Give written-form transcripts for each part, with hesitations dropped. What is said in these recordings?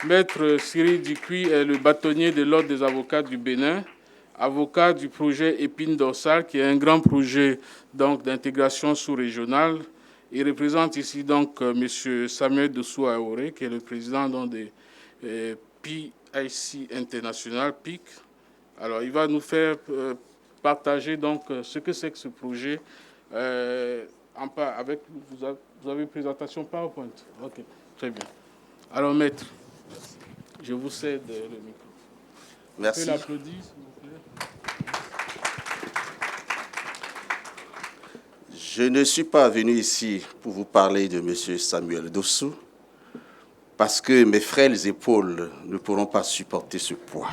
Maître Cyril Dikui est le bâtonnier de l'Ordre des avocats du Bénin, avocat du projet Épine dorsale, qui est un grand projet d'intégration sous-régionale. Il représente ici donc M. Samuel Dossou Aoré, qui est le président de PIC International, PIC. Alors, il va nous faire partager donc ce que c'est que ce projet. Vous avez une présentation PowerPoint. Ok, très bien. Alors, maître, je vous cède le micro. Merci. Vous pouvez l'applaudir, s'il vous plaît. Je ne suis pas venu ici pour vous parler de M. Samuel Dossou, parce que mes frêles épaules ne pourront pas supporter ce poids.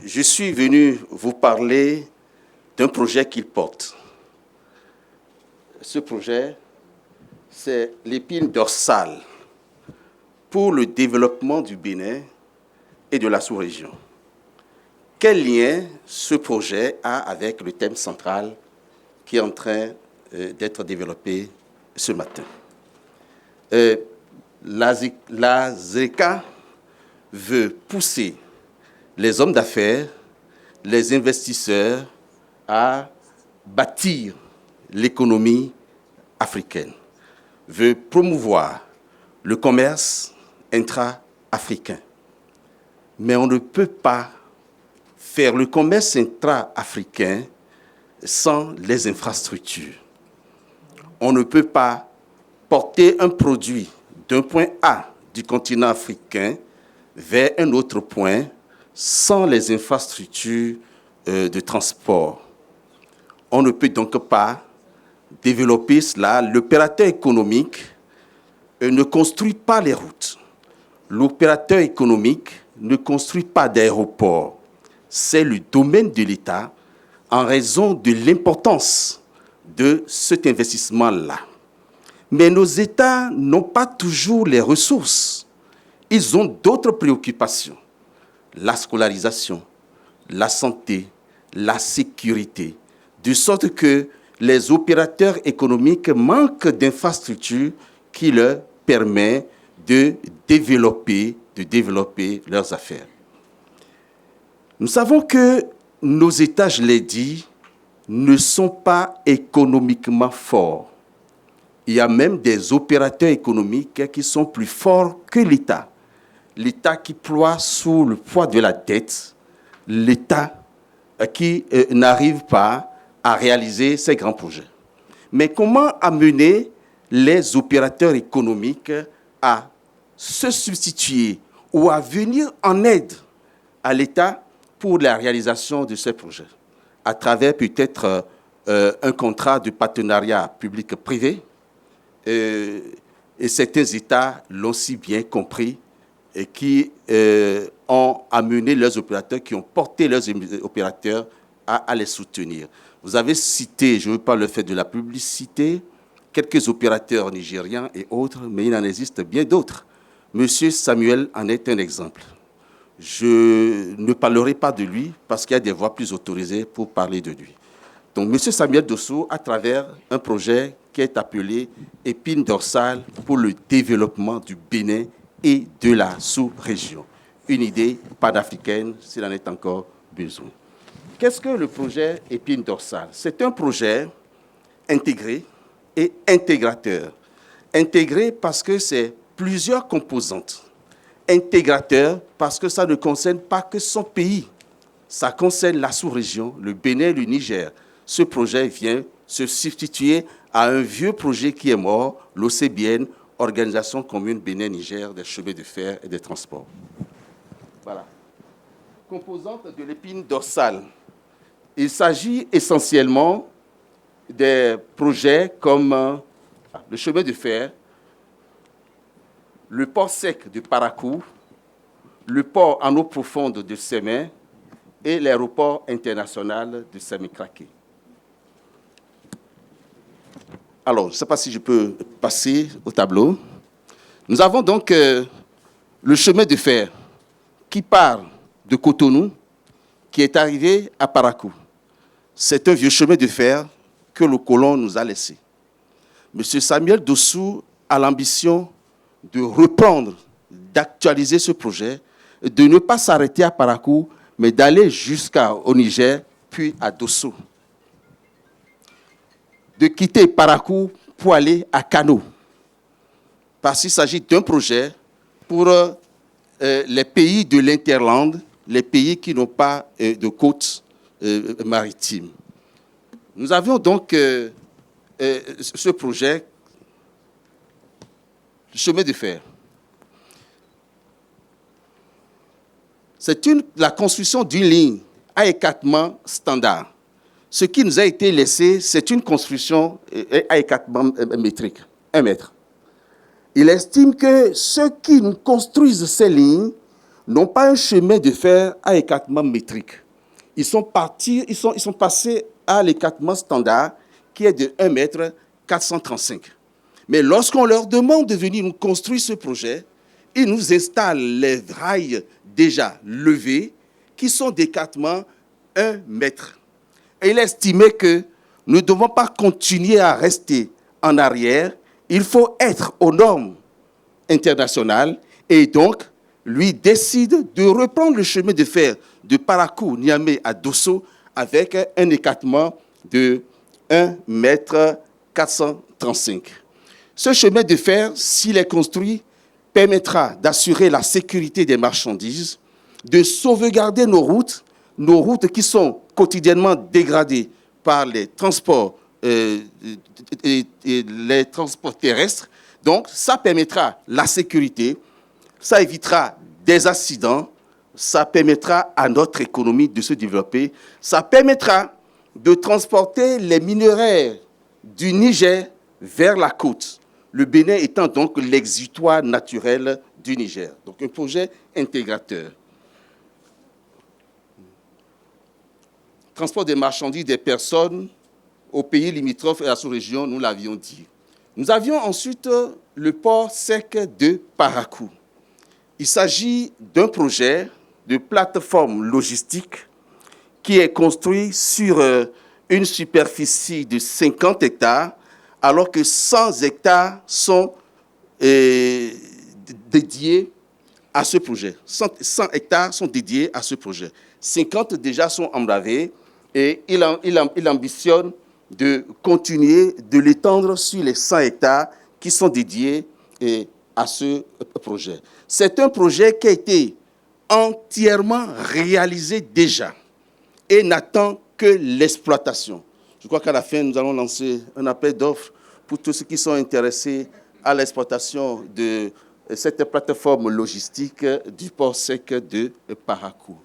Je suis venu vous parler d'un projet qu'il porte. Ce projet, c'est l'épine dorsale pour le développement du Bénin et de la sous-région. Quel lien ce projet a avec le thème central qui est en train d'être développé ce matin? La ZECA veut pousser les hommes d'affaires, les investisseurs à bâtir l'économie africaine, veut promouvoir le commerce intra-africain. Mais on ne peut pas faire le commerce intra-africain sans les infrastructures. On ne peut pas porter un produit d'un point A du continent africain vers un autre point sans les infrastructures de transport. On ne peut donc pas développer cela. L'opérateur économique ne construit pas les routes. L'opérateur économique ne construit pas d'aéroports. C'est le domaine de l'État en raison de l'importance de cet investissement-là. Mais nos États n'ont pas toujours les ressources. Ils ont d'autres préoccupations. La scolarisation, la santé, la sécurité, de sorte que les opérateurs économiques manquent d'infrastructures qui leur permettent de développer leurs affaires. Nous savons que nos États, je l'ai dit, ne sont pas économiquement forts. Il y a même des opérateurs économiques qui sont plus forts que l'État. L'État qui ploie sous le poids de la dette, l'État qui n'arrive pas à réaliser ces grands projets. Mais comment amener les opérateurs économiques à se substituer ou à venir en aide à l'État pour la réalisation de ces projets? À travers peut-être un contrat de partenariat public-privé. Et certains États l'ont si bien compris et qui ont amené leurs opérateurs, qui ont porté leurs opérateurs à les soutenir. Vous avez cité, je ne veux pas le faire de la publicité, quelques opérateurs nigérians et autres, mais il en existe bien d'autres. Monsieur Samuel en est un exemple. Je ne parlerai pas de lui parce qu'il y a des voix plus autorisées pour parler de lui. Donc, monsieur Samuel Dossou, à travers un projet qui est appelé Épine dorsale pour le développement du Bénin et de la sous-région. Une idée panafricaine, s'il en est encore besoin. Qu'est-ce que le projet Épine dorsale? C'est un projet intégré et intégrateur. Intégré parce que c'est plusieurs composantes. Intégrateur parce que ça ne concerne pas que son pays. Ça concerne la sous-région, le Bénin et le Niger. Ce projet vient se substituer à un vieux projet qui est mort, l'OCBN, Organisation commune Bénin-Niger des chemins de fer et des transports. Voilà. Composante de l'épine dorsale. Il s'agit essentiellement des projets comme le chemin de fer, le port sec de Parakou, le port en eau profonde de Sémé et l'aéroport international de Sémé-Kraké. Alors, je ne sais pas si je peux passer au tableau. Nous avons donc le chemin de fer qui part de Cotonou, qui est arrivé à Parakou. C'est un vieux chemin de fer que le colon nous a laissé. M. Samuel Dossou a l'ambition de reprendre, d'actualiser ce projet, de ne pas s'arrêter à Parakou, mais d'aller jusqu'au Niger, puis à Dosso. De quitter Parakou pour aller à Kano. Parce qu'il s'agit d'un projet pour les pays de l'Interland, les pays qui n'ont pas de côtes maritimes. Nous avions donc ce projet, chemin de fer. C'est la construction d'une ligne à écartement standard. Ce qui nous a été laissé, c'est une construction à écartement métrique, 1 mètre. Il estime que ceux qui nous construisent ces lignes n'ont pas un chemin de fer à écartement métrique. Ils sont passés à l'écartement standard qui est de 1 mètre 435. Mais lorsqu'on leur demande de venir nous construire ce projet, ils nous installent les rails déjà levés qui sont d'écartement 1 mètre. Et il estimait que nous ne devons pas continuer à rester en arrière. Il faut être aux normes internationales. Et donc, lui décide de reprendre le chemin de fer de Parakou, Niamey à Dosso avec un écartement de 1 mètre 435. Ce chemin de fer, s'il est construit, permettra d'assurer la sécurité des marchandises, de sauvegarder nos routes qui sont quotidiennement dégradées par les transports, les transports terrestres. Donc, ça permettra la sécurité, ça évitera des accidents, ça permettra à notre économie de se développer, ça permettra de transporter les minerais du Niger vers la côte, le Bénin étant donc l'exutoire naturel du Niger. Donc, un projet intégrateur. Transport des marchandises, des personnes aux pays limitrophes et à la sous-région, nous l'avions dit. Nous avions ensuite le port sec de Parakou. Il s'agit d'un projet de plateforme logistique qui est construit sur une superficie de 50 hectares, alors que 100 hectares sont dédiés à ce projet. 100 hectares sont dédiés à ce projet. 50 déjà sont embravés et il ambitionne de continuer, de l'étendre sur les 100 hectares qui sont dédiés à ce projet. C'est un projet qui a été entièrement réalisé déjà et n'attend que l'exploitation. Je crois qu'à la fin, nous allons lancer un appel d'offres pour tous ceux qui sont intéressés à l'exploitation de cette plateforme logistique du port sec de Parakou.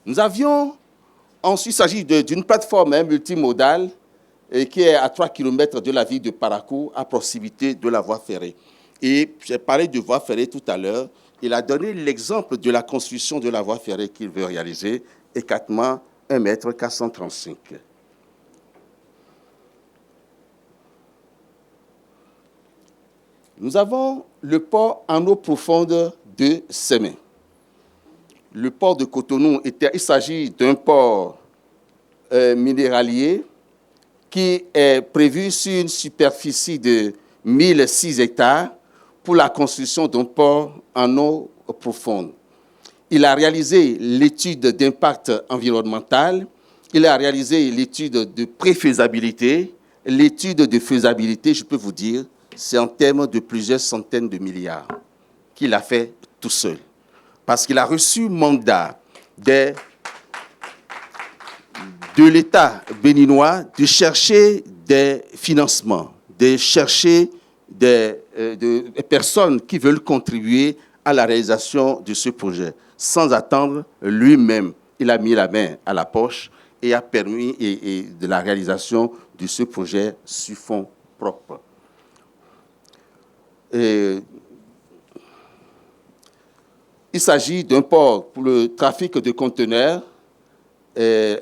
Nous avions ensuite, il s'agit d'une plateforme multimodale qui est à 3 km de la ville de Parakou, à proximité de la voie ferrée. Et j'ai parlé de voie ferrée tout à l'heure. Il a donné l'exemple de la construction de la voie ferrée qu'il veut réaliser, écartement 1 mètre 435. Nous avons le port en eau profonde de Sémé. Le port de Cotonou, il s'agit d'un port minéralier qui est prévu sur une superficie de 1006 hectares pour la construction d'un port en eau profonde. Il a réalisé l'étude d'impact environnemental, il a réalisé l'étude de préfaisabilité. L'étude de faisabilité, je peux vous dire, c'est en termes de plusieurs centaines de milliards qu'il a fait tout seul. Parce qu'il a reçu mandat de l'État béninois de chercher des financements, de chercher des personnes qui veulent contribuer à la réalisation de ce projet. Sans attendre, lui-même, il a mis la main à la poche et a permis de la réalisation de ce projet sur fonds propres. Il s'agit d'un port pour le trafic de conteneurs,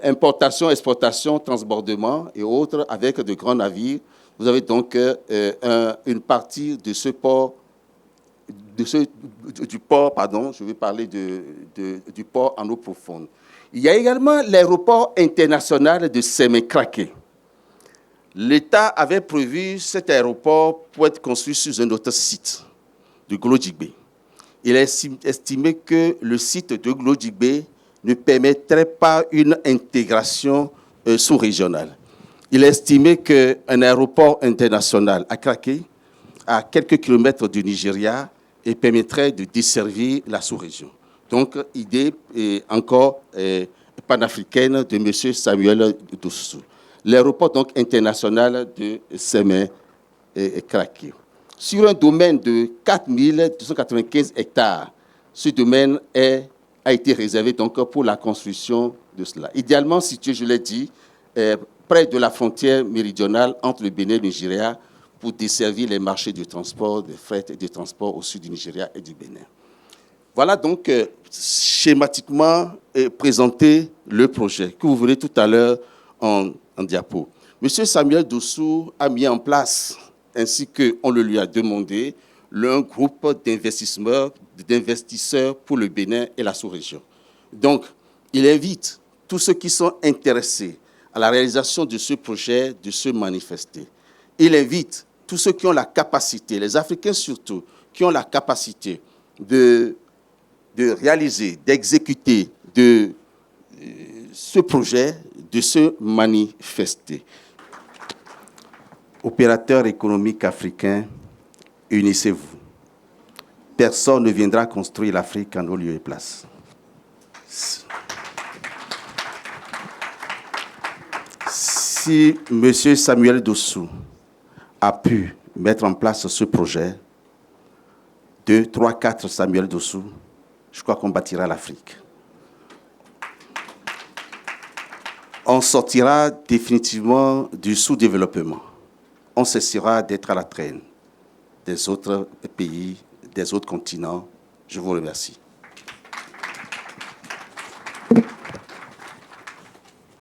importation, exportation, transbordement et autres avec de grands navires. Vous avez donc une partie de ce port, du port, je vais parler du port en eau profonde. Il y a également l'aéroport international de Sémé-Kraké. l'État avait prévu cet aéroport pour être construit sur un autre site de Glodjigbe. Il a estimé que le site de Glodjigbe ne permettrait pas une intégration sous-régionale. Il a estimé qu'un aéroport international à Craqué, à quelques kilomètres du Nigeria, et permettrait de desservir la sous-région. Donc, idée encore panafricaine de M. Samuel Dossou. L'aéroport donc international de Sémé-Craqué. Sur un domaine de 4295 hectares, ce domaine a été réservé donc pour la construction de cela. Idéalement situé, je l'ai dit, près de la frontière méridionale entre le Bénin et le Nigeria, pour desservir les marchés du transport, de fret et du transport au sud du Nigeria et du Bénin. Voilà donc schématiquement présenté le projet que vous verrez tout à l'heure en diapo. M. Samuel Dossou a mis en place, ainsi qu'on le lui a demandé, un groupe d'investisseurs pour le Bénin et la sous-région. Donc, il invite tous ceux qui sont intéressés à la réalisation de ce projet de se manifester. Il invite tous ceux qui ont la capacité, les Africains surtout, qui ont la capacité de réaliser, d'exécuter ce projet, de se manifester. Opérateurs économiques africains, unissez-vous. Personne ne viendra construire l'Afrique en nos lieux et places. Si M. Samuel Dossou a pu mettre en place ce projet, 2, 3, 4 Samuel Dossou, je crois qu'on bâtira l'Afrique. On sortira définitivement du sous-développement. On cessera d'être à la traîne des autres pays, des autres continents. Je vous remercie.